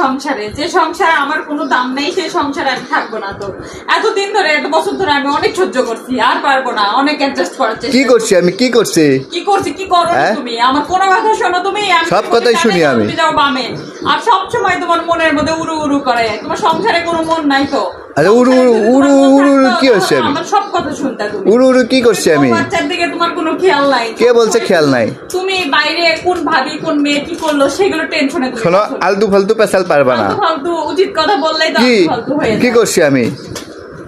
সংসারে, যে সংসারে আমার কোনো দাম নেই, সেই সংসারে আমি থাকবো না। তো এতদিন ধরে, এত বছর ধরে আমি অনেক সহ্য করছি, আর পারবো না, অনেক অ্যাডজাস্ট করার চেষ্টা। কি করছি আমি, কি করছি? কি করছি, কি করো তুমি? আমার কোনো কথা শোনো তুমি? সব কথাই শুনি আমি। তুমি যাও বামে, আর সব সময় তোমার মনের মধ্যে উড়ু উড়ু করে। তোমার সংসারে কোনো মন নাই তো? আরে উড়ু উড়ু উড়ু উড়ু কি হচ্ছে? আমি আমার সব কথা শুনতে তুমি উড়ু উড়ু কি করছি আমি? বাচ্চার দিকে তোমার কোনো খেয়াল নাই। কে বলছে খেয়াল নাই? তুমি বাইরে কোন ভাবি কোন মেয়ে কি করলো সেগুলো টেনশনে তুমি শোনো, আলতু ফালতু পেশাল পারবা না। আলতু ফালতু উচিত কথা বললেই তো কি ফালতু হয়ে যায়। কি করছি আমি?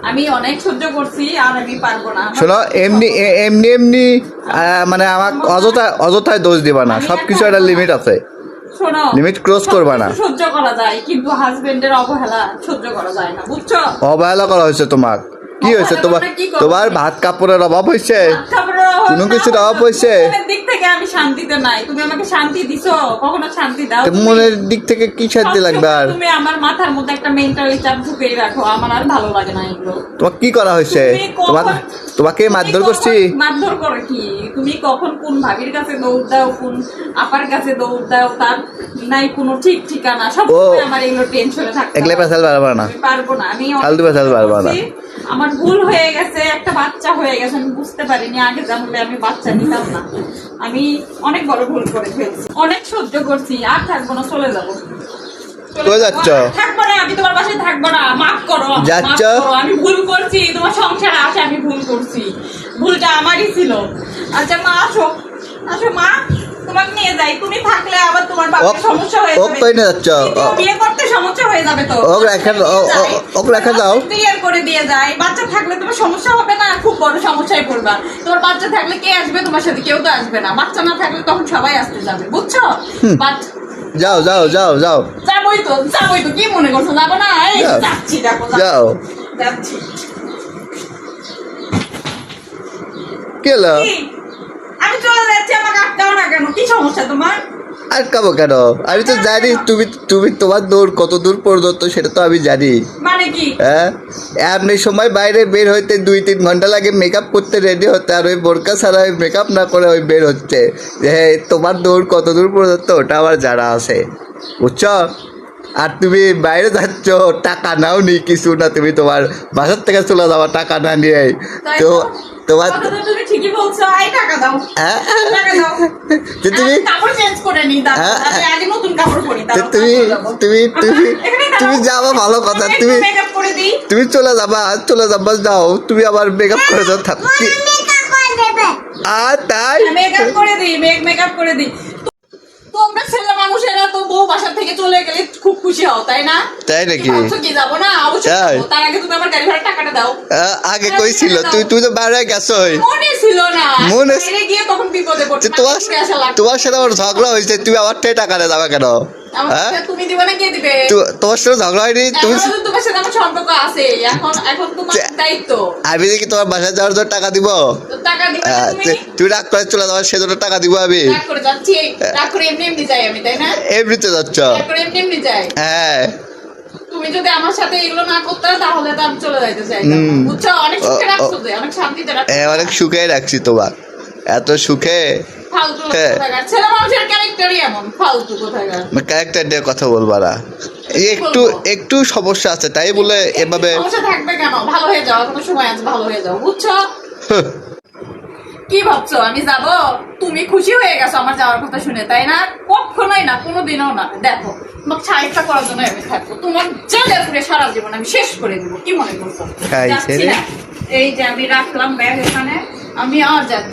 আমি অনেক সহ্য করছি, আর আমি পারবো না। শোনো, এমনি এমনি এমনি মানে আমার অযথায় দোষ দিবা না। সবকিছু একটা লিমিট আছে, শোনো, লিমিট ক্রস করবা না। সহ্য করা যায়, কিন্তু হাজবেন্ডের অবহেলা সহ্য করা যায় না, বুঝছো? অবহেলা করা হয়েছে তোমার। কি হয়েছে তোমার? তোমার ভাত কাপড়ের অভাব হয়েছে? কোনো কিছুর অভাব হয়েছে? দিক থেকে আমি শান্তিতে নাই। তুমি আমাকে শান্তি দিছো? কখনো শান্তি দাও? মনের দিক থেকে কি শান্তি লাগবে? আর তুমি আমার মাথার মধ্যে একটা মেন্টালি চাপ ঢুকিয়ে রাখো, আমার আর ভালো লাগে না এগুলো। তোমার কি করা হয়েছে? তোমাকে মারধর করছি? মারধর করে কি? তুমি কখন কোন ভাবির কাছে দৌড় দাও, কোন আপার কাছে দৌড় দাও, তার নাই কোনো ঠিক ঠিকানা। সব আমার এগুলো টেনশনে থাকে। একলা পেশাল পারবা না, পারবো না আমি। ফালতু পেশাল পারবা না। আমার ভুল হয়ে গেছে, একটা বাচ্চা হয়ে গেছে, আমি বুঝতে পারিনি। আগে জানলে আমি বাচ্চা নিতাম না। আমি অনেক বড় ভুল করে ফেলছি, অনেক সহ্য করছি, আর থাকবো না, চলে যাবো। কোথায় যাচ্ছ? থাকবো না, আমি তোমার পাশে থাকবো না। মাফ করো, যাচ্ছ? আমি ভুল করছি, তোমার সংসারে আসে আমি ভুল করছি, ভুলটা আমারই ছিল। আচ্ছা মা, আসো আসো মা, তোমাকে নিয়ে যাই। তুমি থাকলে আবার তোমার বাবার সমস্যা হয়ে যাবে। কই নিয়ে যাচ্ছ? বিয়ে করতে সমস্যা হয়ে যাবে তো। ওক রেখে দাও। ক্লিয়ার করে দিয়ে যায়। বাচ্চা থাকলে তোমার সমস্যা হবে না, খুব বড় সমস্যায় পড়বা। তোমার বাচ্চা থাকলে কে আসবে তোমার সাথে? কেউ তো আসবে না। বাচ্চা না থাকলে তখন সবাই আসতে যাবে, বুঝছো? যাও যাও যাও যাও। যাবোই তো, কি মনে করছো যাবো না? এই যাচ্ছি, দেখো যাও, যাচ্ছি। কেলো আমি চলে যাচ্ছি, আমাকে আটকাও না কেন? কি সমস্যা তোমার? আটকাবো কেন? আমি তো জানি তুমি তোমার দৌড় কত দূর পর্যন্ত, সেটা তো আমি জানি। মানে কি? হ্যাঁ, এমনি সময় বাইরে বের হইতে 2-3 ঘন্টা লাগে মেকআপ করতে, রেডি হতে, আর ওই বোরকা ছাড়া ওই মেকআপ না করে ওই বের হচ্ছে। তোমার দৌড় কত দূর পর্যন্ত ওটা আমার জানা আছে, বুঝছো? আর তুমি বাইরে যাচ্ছ, টাকা নাও নি কিছু না, তুমি তোমার বাসার থেকে চলে যাওয়া টাকা না নিয়ে। তো তোমার তুমি ঠিকই বলছো, এই টাকা দাও, টাকা দাও। তুমি কাপড় চেঞ্জ করে নি, দাও আমি আগে নতুন কাপড় পরি। তুমি যাবা, ভালো কথা। মেকআপ করে দিই, তুমি চলে যাবা যাও, তুমি আবার মেকআপ করে যাও। থাক, আর তাই মেকআপ করে দিই। তোমরা ছেলে মানুষেরা তো বউ বাসা থেকে চলে গেলে খুব খুশি হও, তাই না? তাই নাকি? কি যাবো না? অবশ্যই। তার আগে তুমি আমার গাড়ি ভাড়ার টাকাটা দাও। আগে কই ছিল? তুই তো বাইরে গেছো। মনে ছিল না, মনে গিয়ে তখন বিপদে পড়ছি। তোমার সাথে আমার ঝগড়া হয়েছে, তুমি আমার থেকে টাকা দিয়ে যাবে কেন? তুমি দিবে না, কে দিবে? তোমার সাথে ঝগড়া হয়নি? তোমার সাথে আমার সম্পর্ক আছে, এখন তোমার দায়িত্ব। আমি দেখি তোমার বাসায় যাওয়ার জন্য টাকা দিব? টাকা দিবে তুমি রাগ করে চলে যাওয়ার সেজন্য টাকা দিব? আমি রাগ করে যাচ্ছি? রাগ করে এমনি যাই আমি, তাই না? এমনিতে যাচ্ছ? রাগ করে এমনি যাই। হ্যাঁ, তুমি যদি আমার সাথে এগুলো না করতে তাহলে তো আমি চলে যাইতে চাই, বুঝছো? অনেক সুখে রাখছো, অনেক শান্তিতে রাখছো। অনেক সুখে রাখছি তোমার, এত সুখে। ফালতু কোথাকার ছেলে মানুষের ক্যারেক্টারই এমন, ফালতু কোথাকার। ক্যারেক্টার নিয়ে কথা বলবা না, একটু সমস্যা আছে তাই বলে এভাবে। সমস্যা থাকবে কেন? ভালো হয়ে যাও, কোনো সময় আছে, ভালো হয়ে যাও, বুঝছো? কি ভাবছো আমি যাব? তুমি খুশি হয়ে গেছো আমার যাওয়ার কথা শুনে, তাই না? কখনোই না, কোনোদিনও না। দেখো, তোমাকে সাহায্য করার জন্য আমি থাকবো, তোমার জেলে পুরে সারা জীবন আমি শেষ করে দিব। কি মনে করছো? এই যে আমি রাখলাম ব্যাগ এখানে, আমি আর যাচ্ছি।